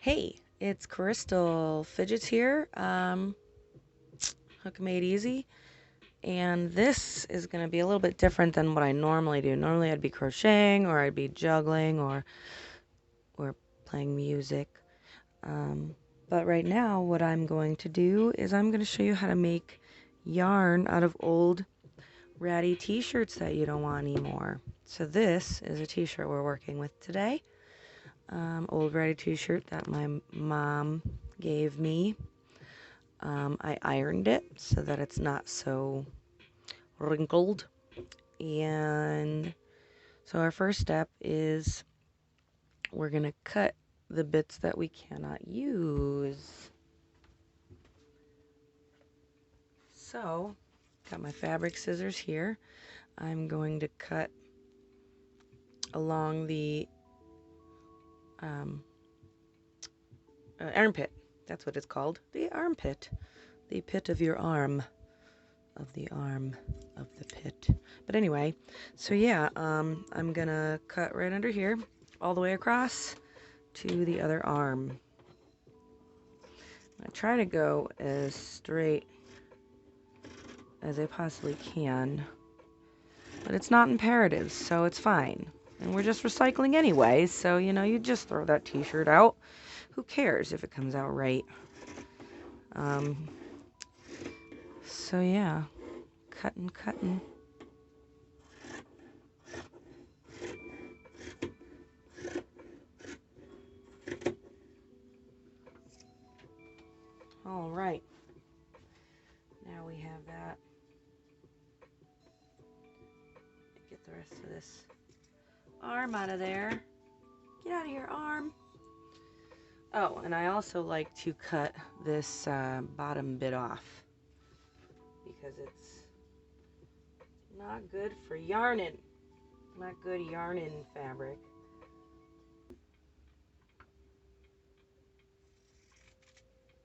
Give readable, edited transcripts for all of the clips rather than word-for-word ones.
Hey, it's Crystal Fidgets here, Hookin Made Easy, and this is going to be a little bit different than what I normally do. Normally I'd be crocheting, or I'd be juggling, or playing music, but right now what I'm going to do is I'm going to show you how to make yarn out of old ratty t-shirts that you don't want anymore. So this is a t-shirt we're working with today. Old ratty t-shirt that my mom gave me. I ironed it so that it's not so wrinkled. And so our first step is we're going to cut the bits that we cannot use. So, got my fabric scissors here. I'm going to cut along the armpit. That's what it's called. The armpit. The pit of your arm. Of the arm of the pit. But anyway, so yeah, I'm gonna cut right under here, all the way across to the other arm. I try to go as straight as I possibly can, but it's not imperative, so it's fine. And we're just recycling anyway, so you know, you just throw that t-shirt out. Who cares if it comes out right? So yeah, cutting. All right, now we have that. Get the rest of this arm out of there. Get out of here, arm. Oh, and I also like to cut this bottom bit off because it's not good for yarning. Not good yarning fabric.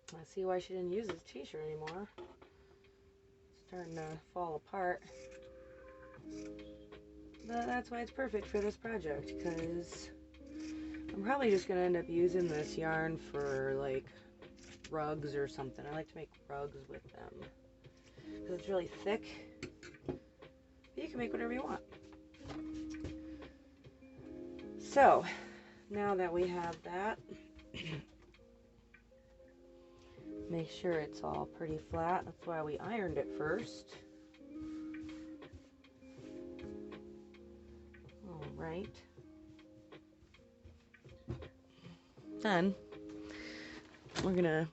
I see why she didn't use this t-shirt anymore. It's starting to fall apart. But that's why it's perfect for this project, because I'm probably just going to end up using this yarn for like rugs or something. I like to make rugs with them because it's really thick. But you can make whatever you want. So, now that we have that, make sure it's all pretty flat. That's why we ironed it first. All right. Then we're gonna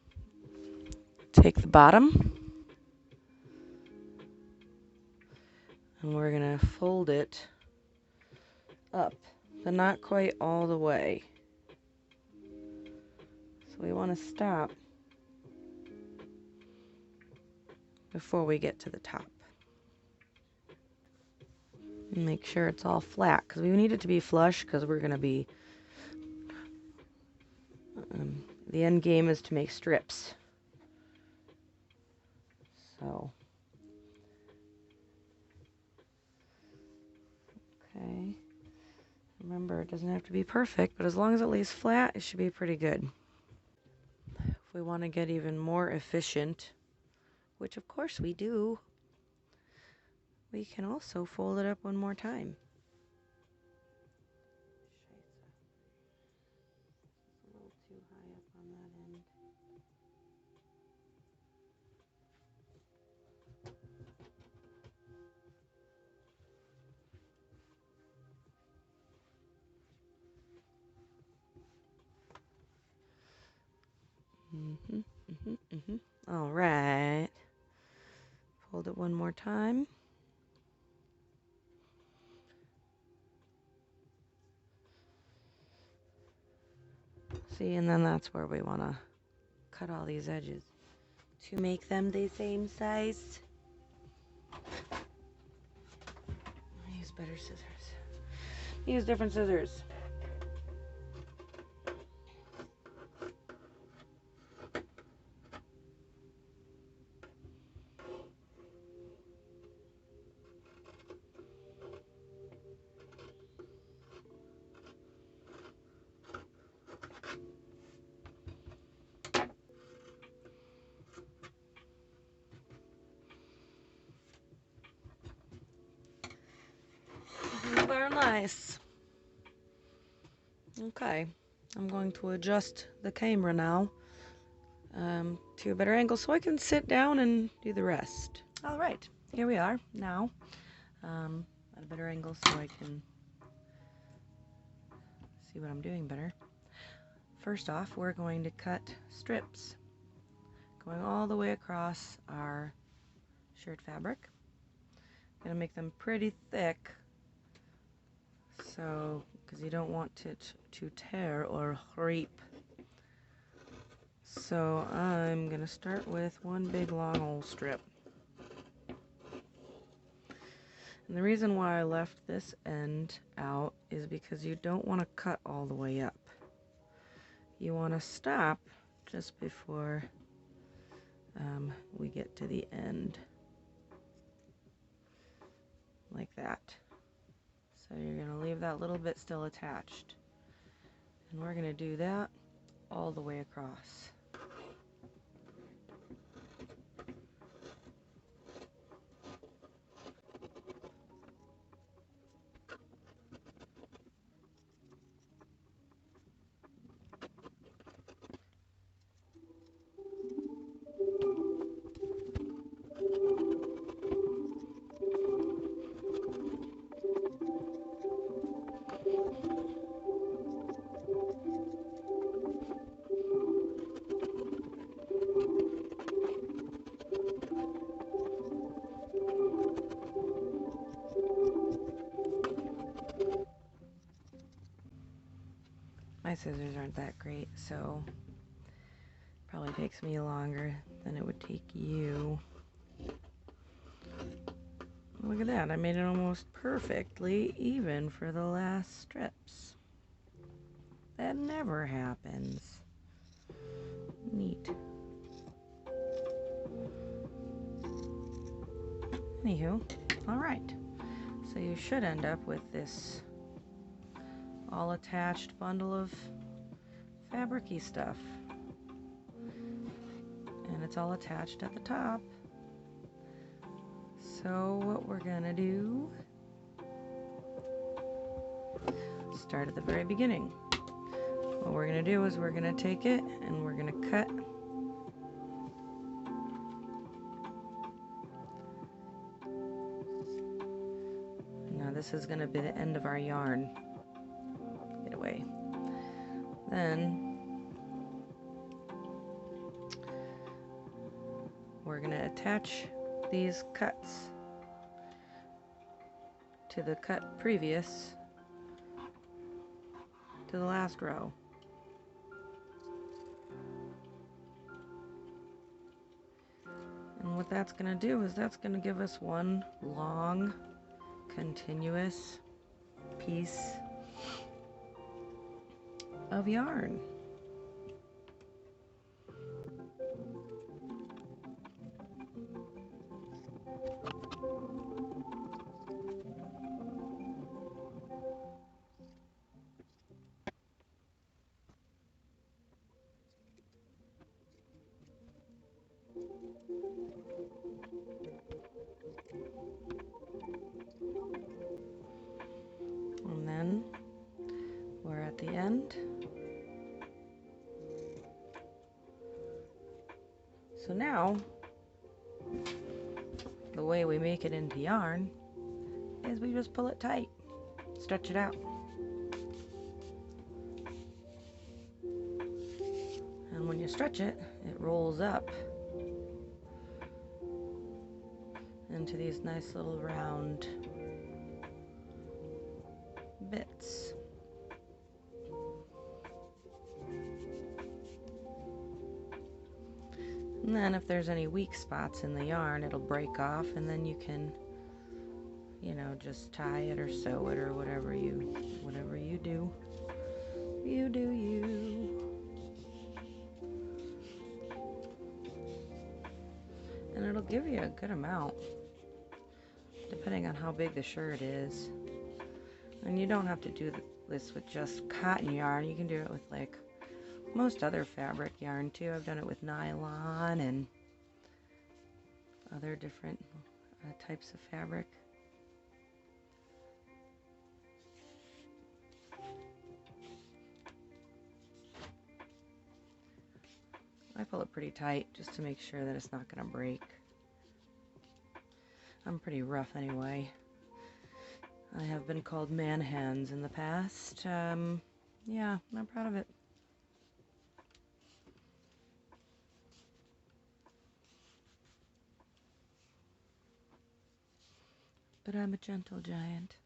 take the bottom and we're gonna fold it up, but not quite all the way. So we want to stop before we get to the top. And make sure it's all flat, because we need it to be flush, because we're gonna be the end game is to make strips. So, okay. Remember, it doesn't have to be perfect, but as long as it lays flat, it should be pretty good. If we want to get even more efficient, which of course we do, we can also fold it up one more time. A little too high up on that end. All right. Fold it one more time. See, and then that's where we want to cut all these edges to make them the same size. Use better scissors. Use different scissors. nice. Okay, I'm going to adjust the camera now to a better angle so I can sit down and do the rest. All right, here we are now at a better angle so I can see what I'm doing better. First off, we're going to cut strips going all the way across our shirt fabric. I'm going to make them pretty thick, so because you don't want it to tear or creep. So I'm going to start with one big long old strip. And the reason why I left this end out is because you don't want to cut all the way up. You want to stop just before we get to the end, like that. So you're going to leave that little bit still attached. And we're going to do that all the way across. My scissors aren't that great, so probably takes me longer than it would take you. Look at that, I made it almost perfectly even for the last strips. That never happens. Neat. Anywho, alright. So you should end up with this all attached bundle of fabric-y stuff. And it's all attached at the top. So what we're gonna do, start at the very beginning. What we're gonna do is we're gonna take it and we're gonna cut now this is gonna be the end of our yarn. Get away. Then we're gonna attach these cuts to the cut previous to the last row. And what that's going to do is that's going to give us one long continuous piece of yarn. And then we're at the end. So now, the way we make it into yarn is we just pull it tight, stretch it out. And when you stretch it, it rolls up into these nice little round bits. And then if there's any weak spots in the yarn, it'll break off, and then you can, you know, just tie it or sew it or whatever you do. You do you. And it'll give you a good amount, depending on how big the shirt is. And you don't have to do this with just cotton yarn. You can do it with like most other fabric yarn too. I've done it with nylon and other different types of fabric. I pull it pretty tight just to make sure that it's not going to break. I'm pretty rough anyway. I have been called man hands in the past. Yeah, I'm proud of it. But I'm a gentle giant.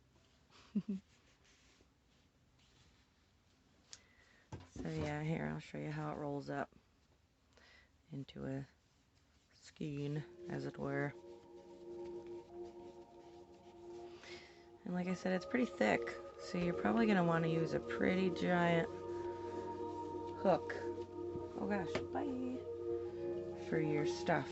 So yeah, here, I'll show you how it rolls up into a skein, as it were. And like I said, it's pretty thick, so you're probably going to want to use a pretty giant hook. Oh gosh, bye. For your stuff.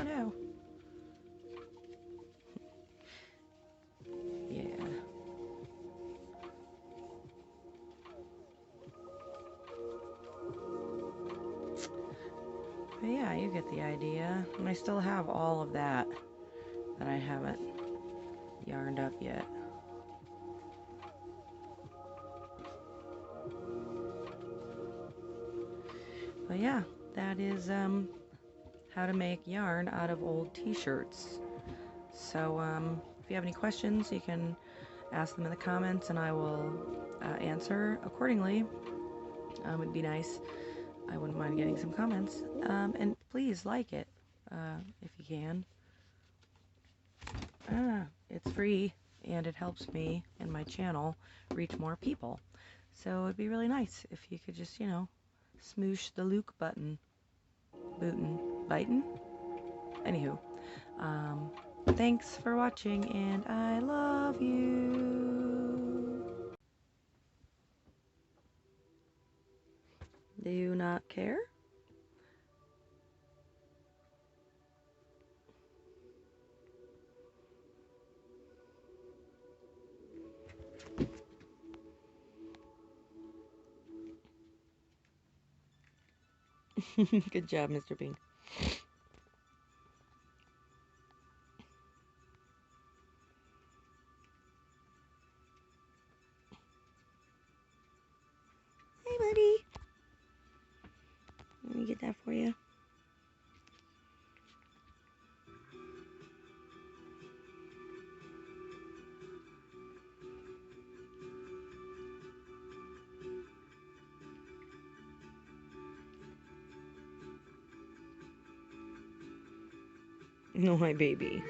Oh no. Yeah. But yeah, you get the idea. And I still have all of that I haven't yarned up yet. But yeah, that is how to make yarn out of old t-shirts. So if you have any questions, you can ask them in the comments and I will answer accordingly. It'd be nice. I wouldn't mind getting some comments. And please like it if you can. It's free and it helps me and my channel reach more people. So it'd be really nice if you could just, smoosh the Luke button. Bitin'? Anywho, thanks for watching and I love you. Do you not care? Good job, Mr. Bean. Hey, buddy. Let me get that for you. No, my baby.